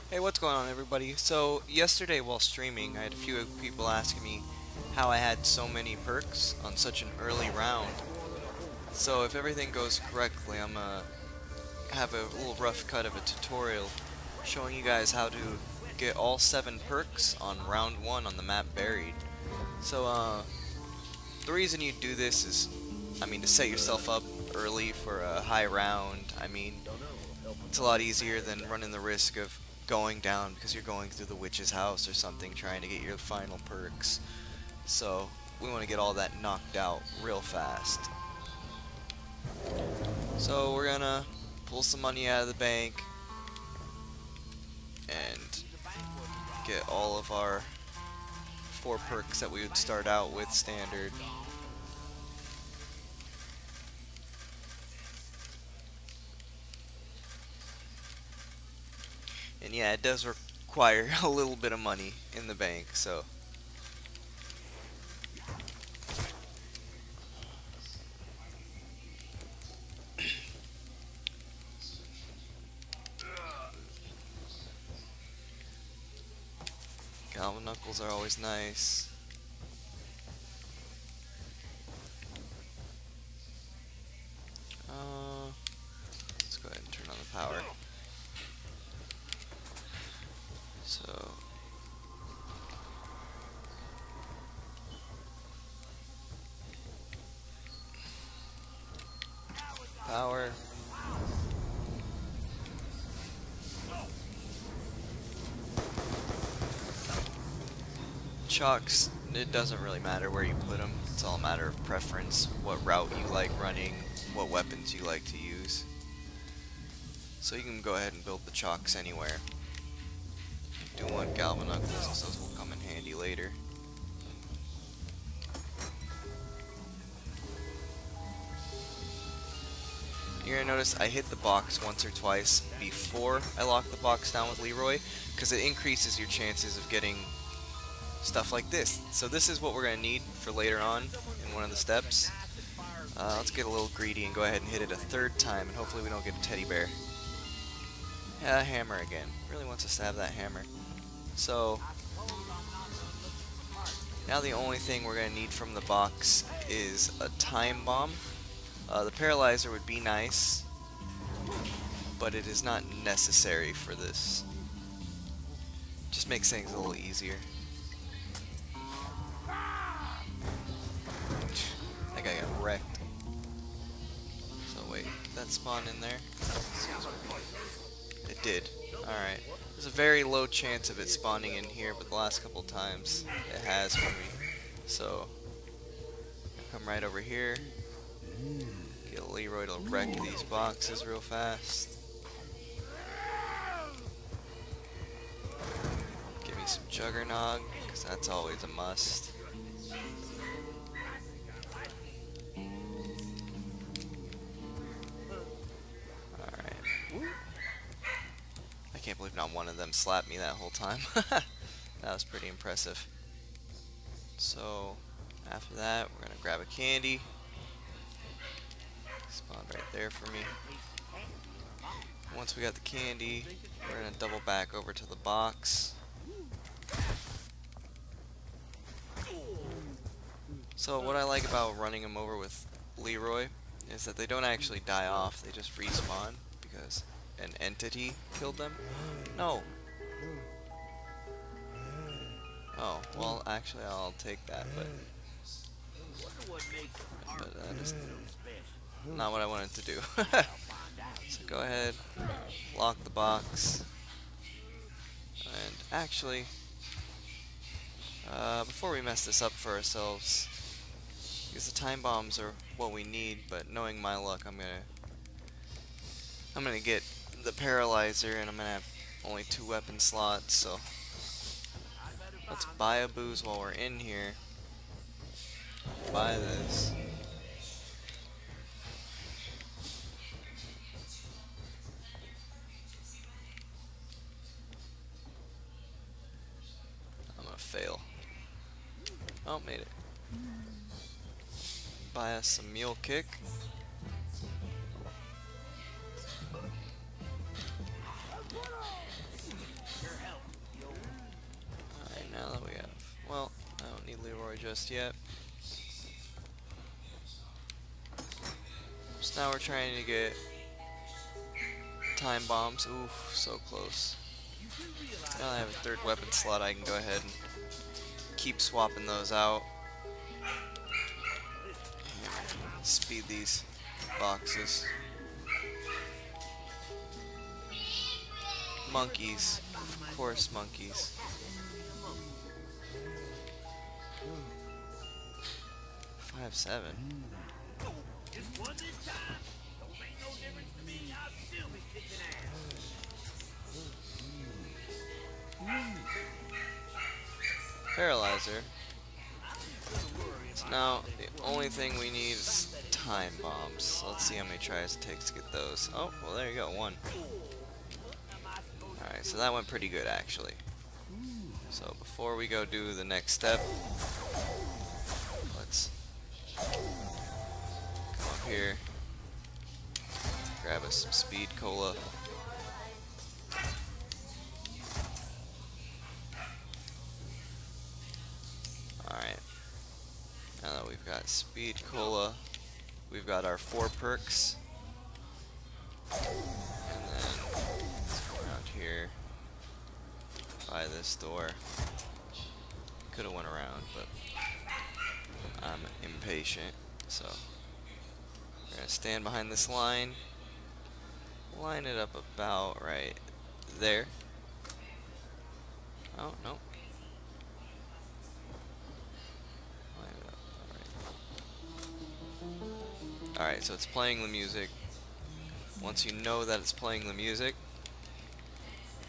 Hey, what's going on, everybody? So, yesterday while streaming, I had a few people asking me how I had so many perks on such an early round. So, if everything goes correctly, I'm gonna have a little rough cut of a tutorial showing you guys how to get all 7 perks on round 1 on the map Buried. So, the reason you do this is, to set yourself up early for a high round. It's a lot easier than running the risk of going down because you're going through the witch's house or something trying to get your final perks. So we want to get all that knocked out real fast. So we're gonna pull some money out of the bank and get all of our 4 perks that we would start out with standard. And yeah, it does require a little bit of money in the bank, so Galvan Knuckles are always nice. Let's go ahead and turn on the power. So power. Chalks, it doesn't really matter where you put them. It's all a matter of preference, what route you like running, what weapons you like to use. So you can go ahead and build the chalks anywhere. Do want Galvan Knuckles, those will come in handy later. You're gonna notice I hit the box once or twice before I lock the box down with Leroy, because it increases your chances of getting stuff like this. So this is what we're gonna need for later on in one of the steps. Let's get a little greedy and go ahead and hit it a 3rd time, and hopefully we don't get a teddy bear. Yeah, hammer again. Really wants us to have that hammer. So now the only thing we're gonna need from the box is a time bomb. The paralyzer would be nice, but it is not necessary for this. Just makes things a little easier. That guy got wrecked. So wait, did that spawn in there? It did. Alright. There's a very low chance of it spawning in here, but the last couple times it has for me. So, come right over here. Get Leroy to wreck these boxes real fast. Give me some Juggernog, because that's always a must. I can't believe not one of them slapped me that whole time. That was pretty impressive. So, after that, we're gonna grab a candy. Spawn right there for me. Once we got the candy, we're gonna double back over to the box. So what I like about running them over with Leroy is that they don't actually die off, they just respawn because an entity killed them. No. Oh, well actually I'll take that, but just not what I wanted to do. So go ahead, lock the box, and actually, before we mess this up for ourselves, because the time bombs are what we need, but knowing my luck, I'm gonna get the paralyzer, and I'm gonna have only 2 weapon slots. So let's buy a booze while we're in here. Buy this. I'm gonna fail. Oh, made it. Buy us some mule kick. Now that we have, well, I don't need Leroy just yet. So now we're trying to get time bombs. Oof, so close. Now I have a third weapon slot, I can go ahead and keep swapping those out. And speed these boxes. Monkeys. Of course, monkeys. Five, 7. Paralyzer. So now the only thing we need is time bombs. So let's see how many tries it takes to get those. Oh, well there you go, 1. Alright, so that went pretty good actually. So before we go do the next step, let's come up here, grab us some speed cola. Alright, now that we've got speed cola, we've got our 4 perks. And then let's go around here, by this door. Could have went around, but I'm impatient, so we're gonna stand behind this line, line it up about right there. Oh no. Line it up. Alright, so it's playing the music. Once you know that it's playing the music,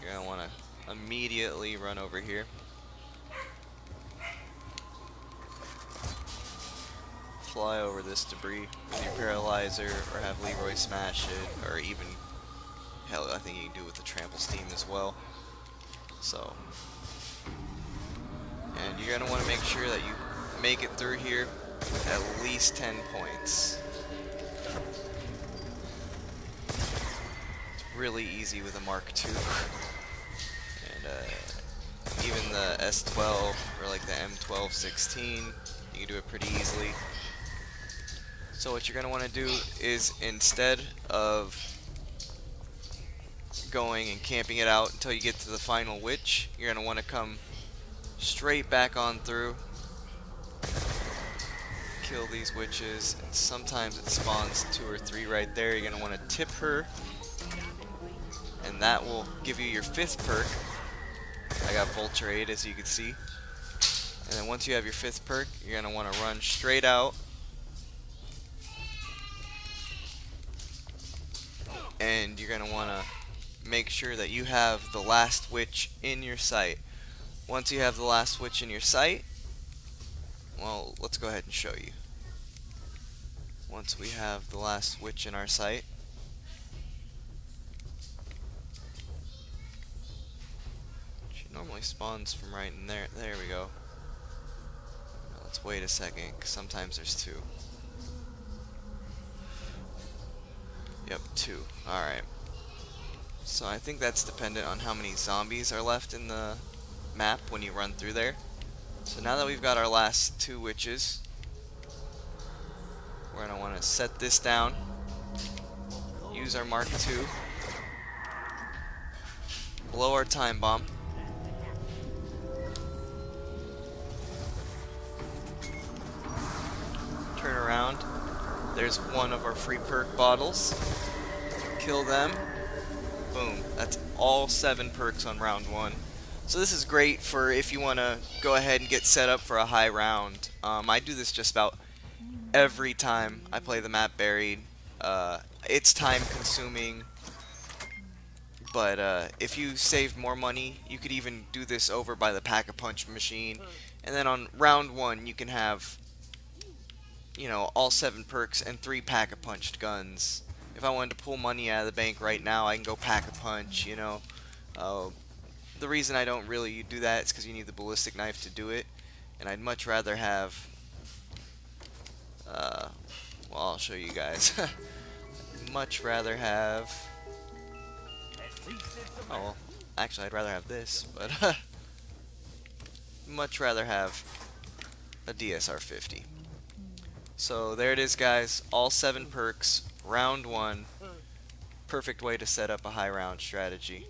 you're gonna wanna immediately run over here. Fly over this debris with your paralyzer, or have Leroy smash it, or even, hell, I think you can do it with the trample steam as well. So, and you're gonna want to make sure that you make it through here with at least 10 points. It's really easy with a Mark II, and even the S12 or like the M1216, you can do it pretty easily. So what you're going to want to do is, instead of going and camping it out until you get to the final witch, you're going to want to come straight back on through, kill these witches, and sometimes it spawns 2 or 3 right there. You're going to want to tip her, and that will give you your 5th perk. I got Vulture 8, as you can see. And then once you have your 5th perk, you're going to want to run straight out, and you're going to want to make sure that you have the last witch in your sight. Once you have the last witch in your sight, well, let's go ahead and show you. Once we have the last witch in our sight, she normally spawns from right in there. There we go. Now let's wait a second, because sometimes there's 2. Yep, 2. Alright. So I think that's dependent on how many zombies are left in the map when you run through there. So now that we've got our last 2 witches, we're going to want to set this down, use our Mark II, blow our time bomb, turn around. There's one of our free perk bottles. Kill them. Boom. That's all 7 perks on round 1. So this is great for if you want to go ahead and get set up for a high round. I do this just about every time I play the map Buried. It's time consuming, but if you saved more money, you could even do this over by the Pack-a-Punch machine. And then on round 1, you can have, you know, all 7 perks and 3 Pack-a-Punched guns. If I wanted to pull money out of the bank right now, I can go Pack-a-Punch, you know. The reason I don't really do that is because you need the ballistic knife to do it, and I'd much rather have, well, I'll show you guys. Much rather have, oh, well, actually I'd rather have this, but much rather have a DSR 50. So there it is, guys. All 7 perks, round 1. Perfect way to set up a high round strategy.